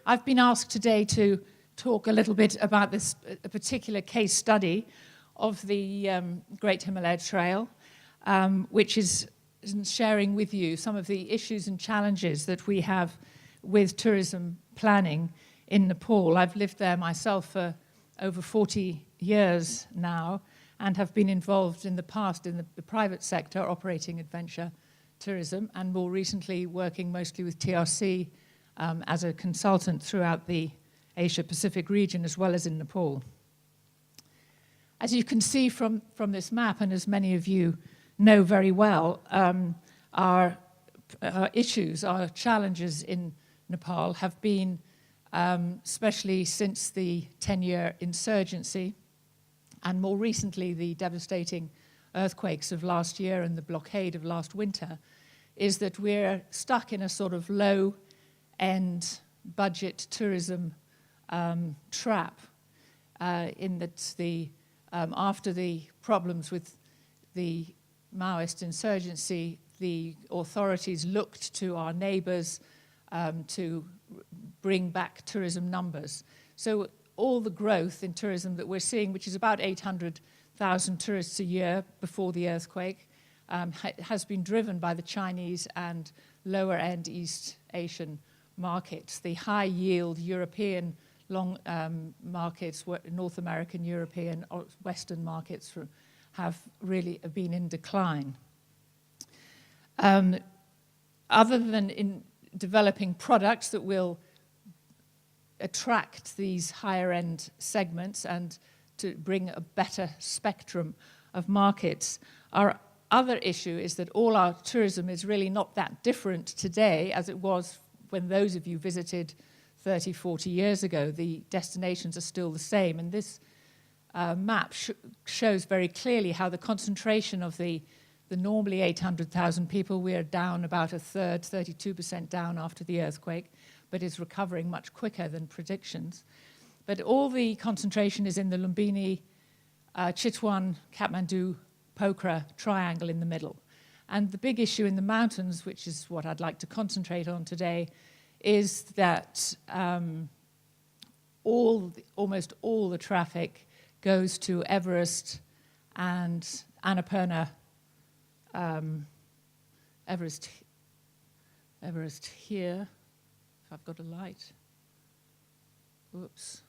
I've been asked today to talk a little bit about this a particular case study of the Great Himalaya Trail, which is sharing with you some of the issues and challenges that we have with tourism planning in Nepal. I've lived there myself for over 40 years now and have been involved in the past in the private sector operating adventure tourism, and more recently working mostly with TRC as a consultant throughout the Asia-Pacific region as well as in Nepal. As you can see from this map, and as many of you know very well, our issues, our challenges in Nepal have been, especially since the 10-year insurgency, and more recently the devastating earthquakes of last year and the blockade of last winter, is that we're stuck in a sort of low-end budget tourism trap, in that after the problems with the Maoist insurgency, the authorities looked to our neighbors to bring back tourism numbers. So all the growth in tourism that we're seeing, which is about 800,000 tourists a year before the earthquake, has been driven by the Chinese and lower-end East Asian markets. The high-yield European long markets, North American, European, or Western markets have really been in decline. Other than in developing products that will attract these higher-end segments and to bring a better spectrum of markets, our other issue is that all our tourism is really not that different today as it was when those of you visited 30, 40 years ago. The destinations are still the same, and this map shows very clearly how the concentration of the normally 800,000 people, we are down about a third, 32% down after the earthquake, but is recovering much quicker than predictions. But all the concentration is in the Lumbini, Chitwan, Kathmandu, Pokhara triangle in the middle. And the big issue in the mountains, which is what I'd like to concentrate on today, is that almost all the traffic goes to Everest and Annapurna, Everest here, if I've got a light. Oops.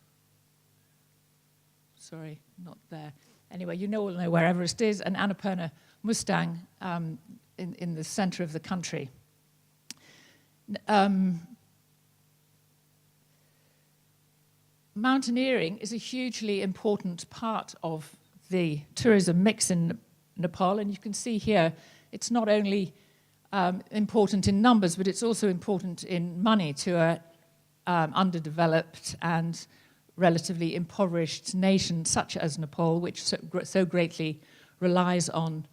Sorry, not there. Anyway, you all know where Everest is, and Annapurna Mustang in the center of the country. Mountaineering is a hugely important part of the tourism mix in Nepal, and you can see here it's not only important in numbers, but it's also important in money to an underdeveloped and relatively impoverished nation such as Nepal, which so greatly relies on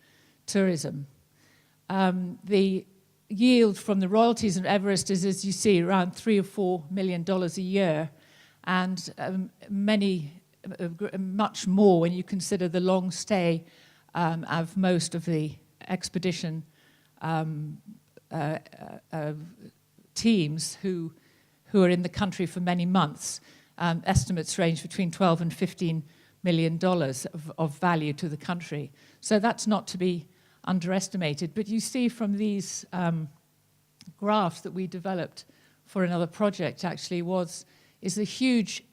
tourism. The yield from the royalties of Everest is, as you see, around $3 or $4 million a year, and much more when you consider the long stay of most of the expedition teams who are in the country for many months. Estimates range between $12 and $15 million of value to the country. So that's not to be underestimated. But you see from these graphs that we developed for another project actually is a huge,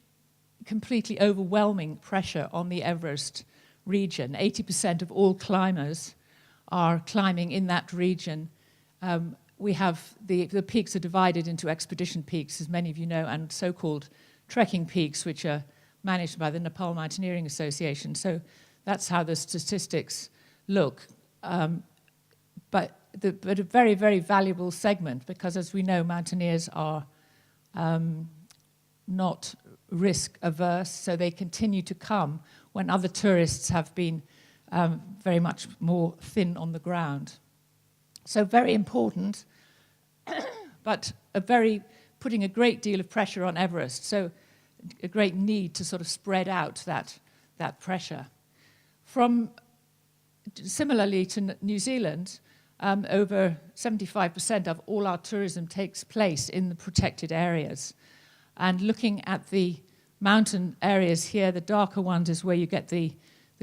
completely overwhelming pressure on the Everest region. 80% of all climbers are climbing in that region. We have the peaks are divided into expedition peaks, as many of you know, and so-called trekking peaks, which are managed by the Nepal Mountaineering Association. So that's how the statistics look. But a very, very valuable segment, because as we know, mountaineers are not risk averse, so they continue to come when other tourists have been very much more thin on the ground. So very important, but putting a great deal of pressure on Everest, so a great need to sort of spread out that pressure. Similarly to New Zealand, over 75% of all our tourism takes place in the protected areas. And looking at the mountain areas here, the darker ones is where you get the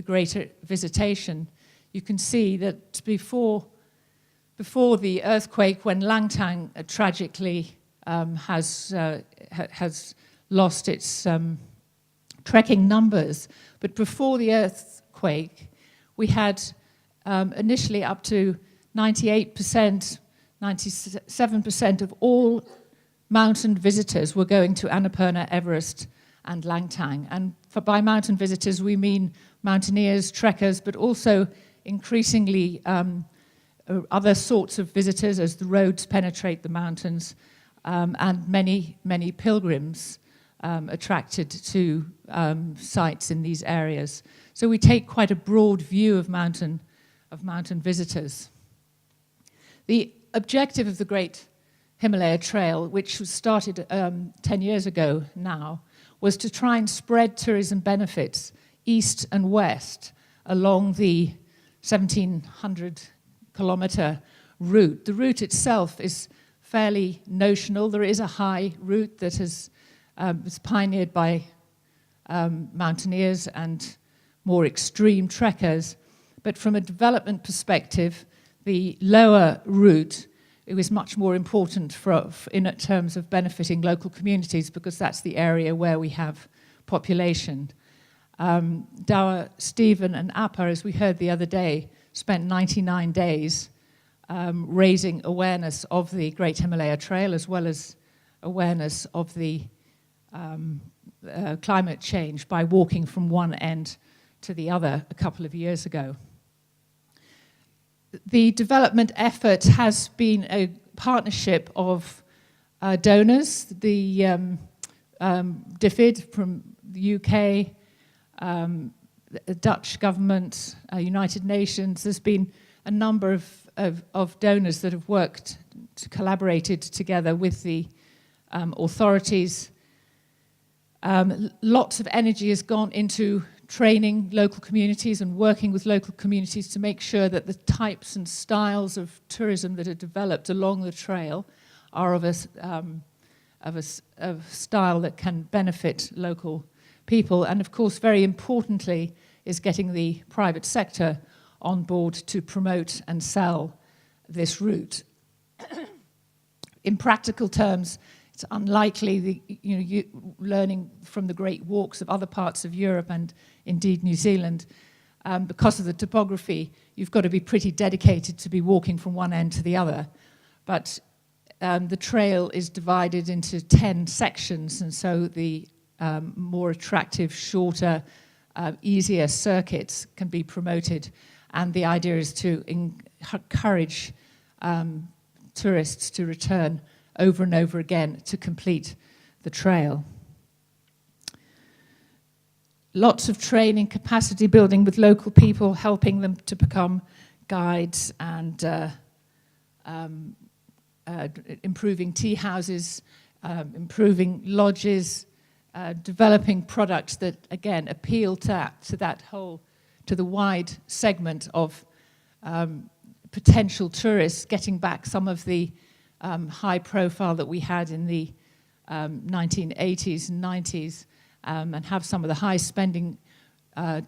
greater visitation. You can see that before the earthquake, when Langtang tragically has lost its trekking numbers, but before the earthquake, we had initially up to 98%, 97% of all mountain visitors were going to Annapurna, Everest, and Langtang. And by mountain visitors, we mean mountaineers, trekkers, but also increasingly other sorts of visitors as the roads penetrate the mountains, and many pilgrims attracted to sites in these areas. So we take quite a broad view of mountain visitors. The objective of the Great Himalaya Trail, which was started 10 years ago now, was to try and spread tourism benefits east and west along the 1,700-kilometer route. The route itself is fairly notional. There is a high route that was pioneered by mountaineers and more extreme trekkers. But from a development perspective, the lower route, it was much more important in terms of benefiting local communities, because that's the area where we have population. Dawa, Stephen and Appa, as we heard the other day, spent 99 days raising awareness of the Great Himalaya Trail, as well as awareness of the climate change by walking from one end to the other a couple of years ago. The development effort has been a partnership of donors, the DFID from the UK, the Dutch government, United Nations. There's been a number of donors that have collaborated together with the authorities. Lots of energy has gone into training local communities and working with local communities to make sure that the types and styles of tourism that are developed along the trail are of a style that can benefit local people. And of course, very importantly, is getting the private sector on board to promote and sell this route. In practical terms, it's unlikely learning from the great walks of other parts of Europe and indeed New Zealand, because of the topography, you've got to be pretty dedicated to be walking from one end to the other. But the trail is divided into 10 sections, and so the more attractive, shorter, easier circuits can be promoted. And the idea is to encourage tourists to return over and over again to complete the trail. Lots of training, capacity building with local people, helping them to become guides and improving tea houses, improving lodges, developing products that, again, appeal to the wide segment of potential tourists, getting back some of the high profile that we had in the 1980s and 90s, and have some of the high spending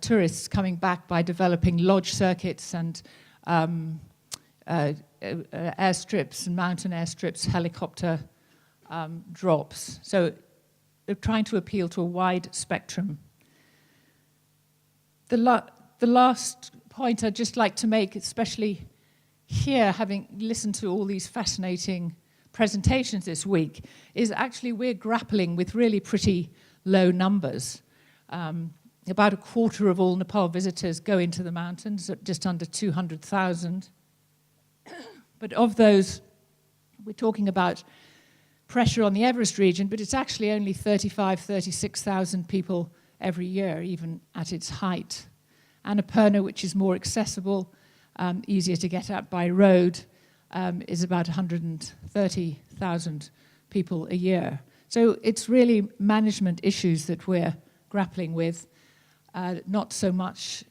tourists coming back by developing lodge circuits and airstrips and mountain airstrips, helicopter drops. So they're trying to appeal to a wide spectrum. The last point I'd just like to make, especially here, having listened to all these fascinating presentations this week, is actually we're grappling with really pretty low numbers. About a quarter of all Nepal visitors go into the mountains, at just under 200,000. But of those, we're talking about pressure on the Everest region, but it's actually only 36,000 people every year, even at its height. Annapurna, which is more accessible, easier to get at by road, is about 130,000 people a year. So it's really management issues that we're grappling with, not so much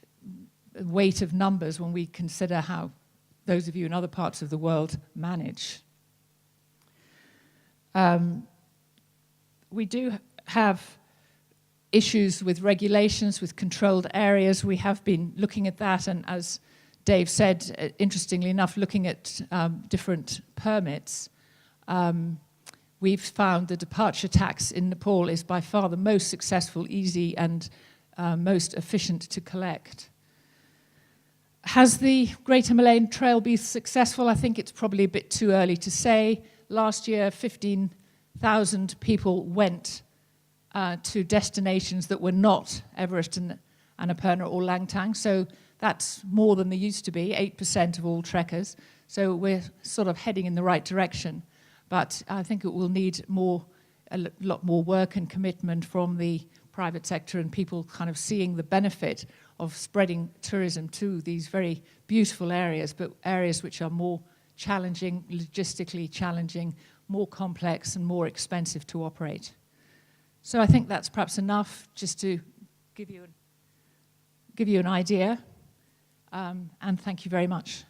weight of numbers when we consider how those of you in other parts of the world manage. we do have issues with regulations, with controlled areas. We have been looking at that, and as Dave said, interestingly enough, looking at different permits, we've found the departure tax in Nepal is by far the most successful, easy, and most efficient to collect. Has the Great Himalayan Trail been successful? I think it's probably a bit too early to say. Last year, 15,000 people went to destinations that were not Everest and Annapurna or Langtang, so that's more than there used to be, 8% of all trekkers. So we're sort of heading in the right direction. But I think it will need a lot more work and commitment from the private sector and people kind of seeing the benefit of spreading tourism to these very beautiful areas, but areas which are more challenging, logistically challenging, more complex and more expensive to operate. So I think that's perhaps enough just to give you an idea. And thank you very much.